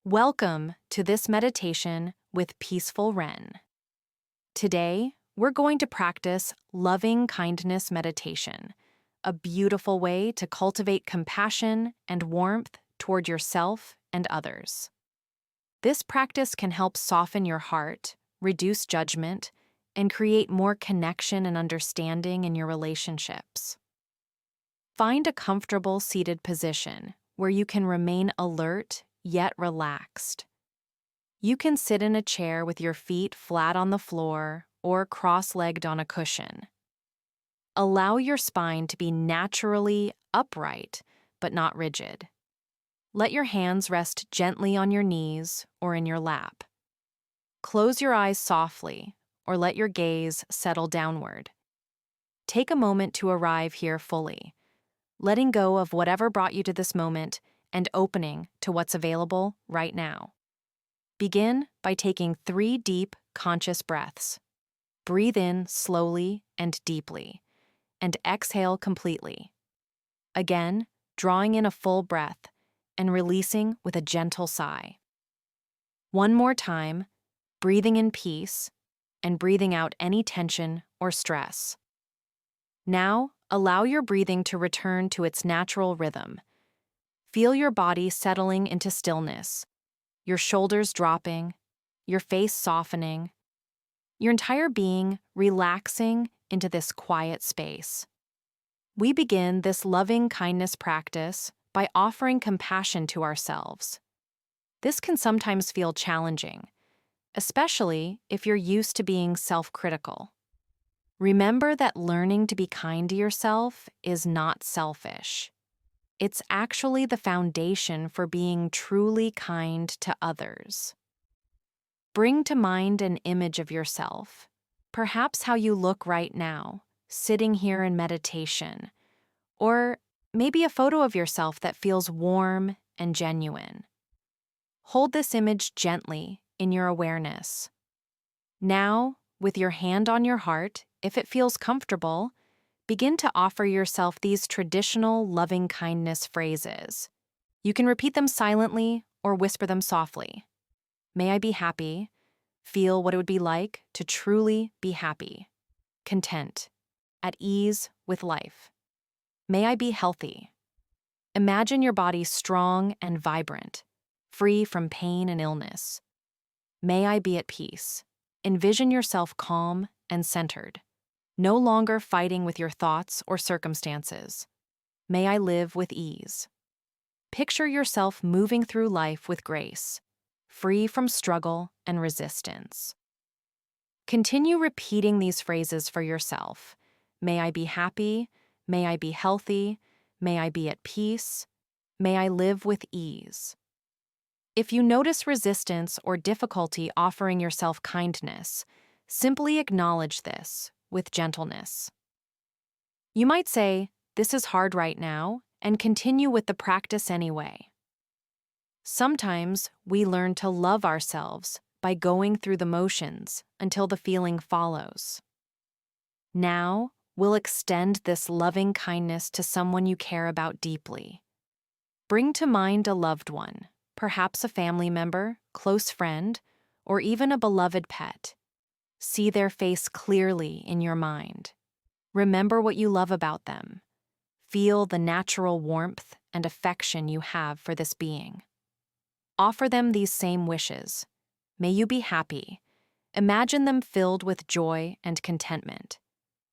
Welcome to this meditation with Peaceful Wren. Today, we're going to practice loving kindness meditation, a beautiful way to cultivate compassion and warmth toward yourself and others. This practice can help soften your heart, reduce judgment, and create more connection and understanding in your relationships. Find a comfortable seated position where you can remain alert yet relaxed. You can sit in a chair with your feet flat on the floor or cross-legged on a cushion. Allow your spine to be naturally upright but not rigid. Let your hands rest gently on your knees or in your lap. Close your eyes softly or let your gaze settle downward. Take a moment to arrive here fully, letting go of whatever brought you to this moment and opening to what's available right now. Begin by taking 3 deep, conscious breaths. Breathe in slowly and deeply, and exhale completely. Again, drawing in a full breath and releasing with a gentle sigh. One more time, breathing in peace and breathing out any tension or stress. Now, allow your breathing to return to its natural rhythm. Feel your body settling into stillness, your shoulders dropping, your face softening, your entire being relaxing into this quiet space. We begin this loving kindness practice by offering compassion to ourselves. This can sometimes feel challenging, especially if you're used to being self-critical. Remember that learning to be kind to yourself is not selfish. It's actually the foundation for being truly kind to others. Bring to mind an image of yourself, perhaps how you look right now, sitting here in meditation, or maybe a photo of yourself that feels warm and genuine. Hold this image gently in your awareness. Now, with your hand on your heart, if it feels comfortable, begin to offer yourself these traditional loving-kindness phrases. You can repeat them silently or whisper them softly. May I be happy. Feel what it would be like to truly be happy. Content. At ease with life. May I be healthy. Imagine your body strong and vibrant, free from pain and illness. May I be at peace. Envision yourself calm and centered, no longer fighting with your thoughts or circumstances. May I live with ease. Picture yourself moving through life with grace, free from struggle and resistance. Continue repeating these phrases for yourself. May I be happy. May I be healthy. May I be at peace. May I live with ease. If you notice resistance or difficulty offering yourself kindness, simply acknowledge this with gentleness. You might say, "This is hard right now," and continue with the practice anyway. Sometimes we learn to love ourselves by going through the motions until the feeling follows. Now, we'll extend this loving kindness to someone you care about deeply. Bring to mind a loved one, perhaps a family member, close friend, or even a beloved pet. See their face clearly in your mind. Remember what you love about them. Feel the natural warmth and affection you have for this being. Offer them these same wishes. May you be happy. Imagine them filled with joy and contentment.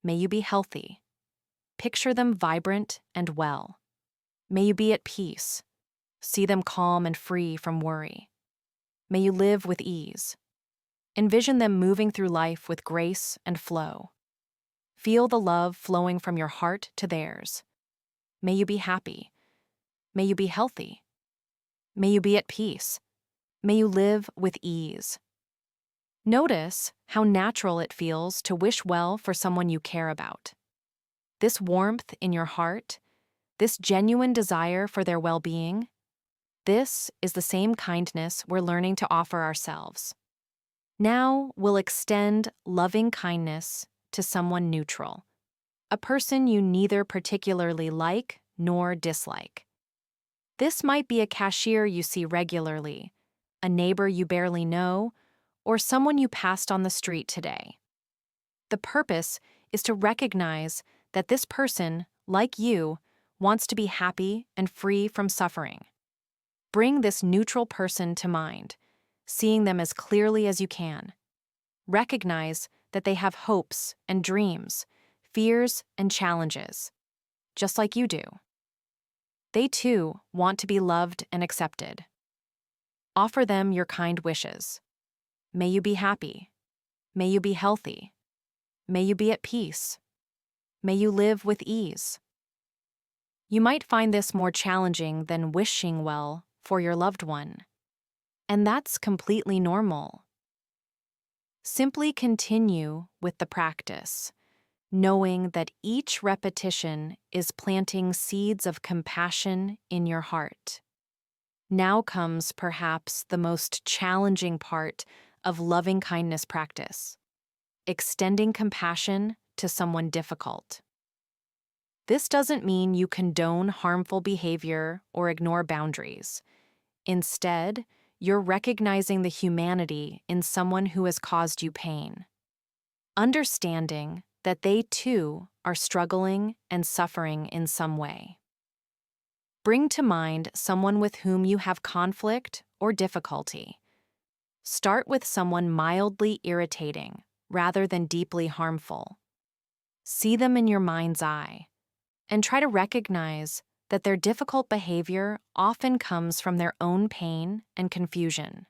May you be healthy. Picture them vibrant and well. May you be at peace. See them calm and free from worry. May you live with ease. Envision them moving through life with grace and flow. Feel the love flowing from your heart to theirs. May you be happy. May you be healthy. May you be at peace. May you live with ease. Notice how natural it feels to wish well for someone you care about. This warmth in your heart, this genuine desire for their well-being, this is the same kindness we're learning to offer ourselves. Now we'll extend loving kindness to someone neutral, a person you neither particularly like nor dislike. This might be a cashier you see regularly, a neighbor you barely know, or someone you passed on the street today. The purpose is to recognize that this person, like you, wants to be happy and free from suffering. Bring this neutral person to mind, seeing them as clearly as you can. Recognize that they have hopes and dreams, fears and challenges, just like you do. They too want to be loved and accepted. Offer them your kind wishes. May you be happy. May you be healthy. May you be at peace. May you live with ease. You might find this more challenging than wishing well for your loved one, and that's completely normal. Simply continue with the practice, knowing that each repetition is planting seeds of compassion in your heart. Now comes perhaps the most challenging part of loving kindness practice: extending compassion to someone difficult. This doesn't mean you condone harmful behavior or ignore boundaries. Instead, you're recognizing the humanity in someone who has caused you pain, understanding that they too are struggling and suffering in some way. Bring to mind someone with whom you have conflict or difficulty. Start with someone mildly irritating rather than deeply harmful. See them in your mind's eye, and try to recognize that their difficult behavior often comes from their own pain and confusion.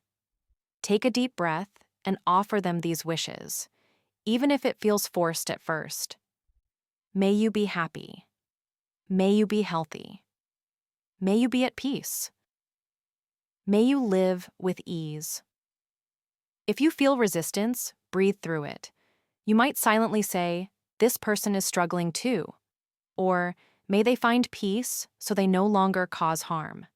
Take a deep breath and offer them these wishes, even if it feels forced at first. May you be happy. May you be healthy. May you be at peace. May you live with ease. If you feel resistance, breathe through it. You might silently say, "This person is struggling too," or "May they find peace so they no longer cause harm."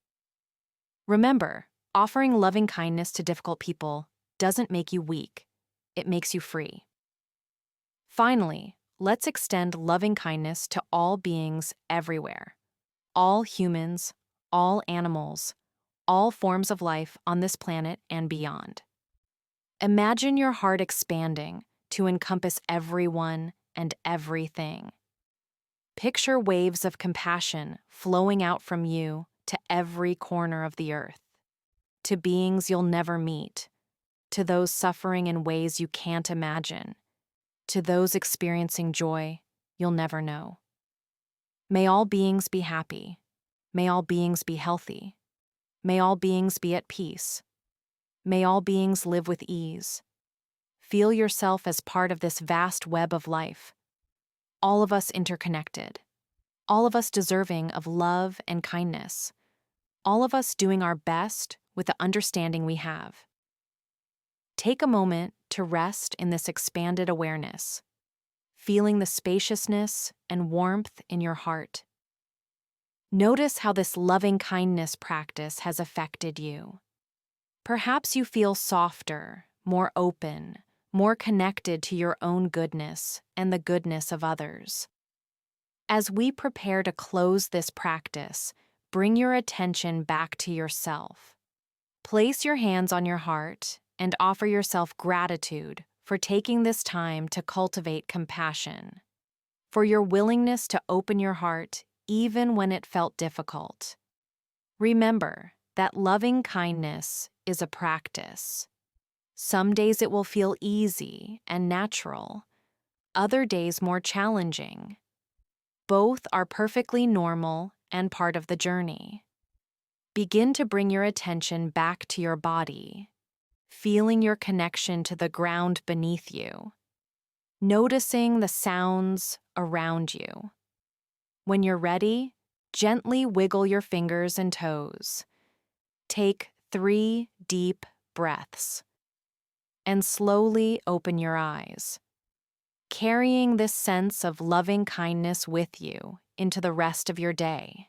Remember, offering loving kindness to difficult people doesn't make you weak. It makes you free. Finally, let's extend loving kindness to all beings everywhere. All humans, all animals, all forms of life on this planet and beyond. Imagine your heart expanding to encompass everyone and everything. Picture waves of compassion flowing out from you to every corner of the earth, to beings you'll never meet, to those suffering in ways you can't imagine, to those experiencing joy you'll never know. May all beings be happy. May all beings be healthy. May all beings be at peace. May all beings live with ease. Feel yourself as part of this vast web of life, all of us interconnected, all of us deserving of love and kindness, all of us doing our best with the understanding we have. Take a moment to rest in this expanded awareness, feeling the spaciousness and warmth in your heart. Notice how this loving kindness practice has affected you. Perhaps you feel softer, more open, more connected to your own goodness and the goodness of others. As we prepare to close this practice, bring your attention back to yourself. Place your hands on your heart and offer yourself gratitude for taking this time to cultivate compassion, for your willingness to open your heart even when it felt difficult. Remember that loving kindness is a practice. Some days it will feel easy and natural, other days more challenging. Both are perfectly normal and part of the journey. Begin to bring your attention back to your body, feeling your connection to the ground beneath you, noticing the sounds around you. When you're ready, gently wiggle your fingers and toes. Take 3 deep breaths, and slowly open your eyes, carrying this sense of loving kindness with you into the rest of your day.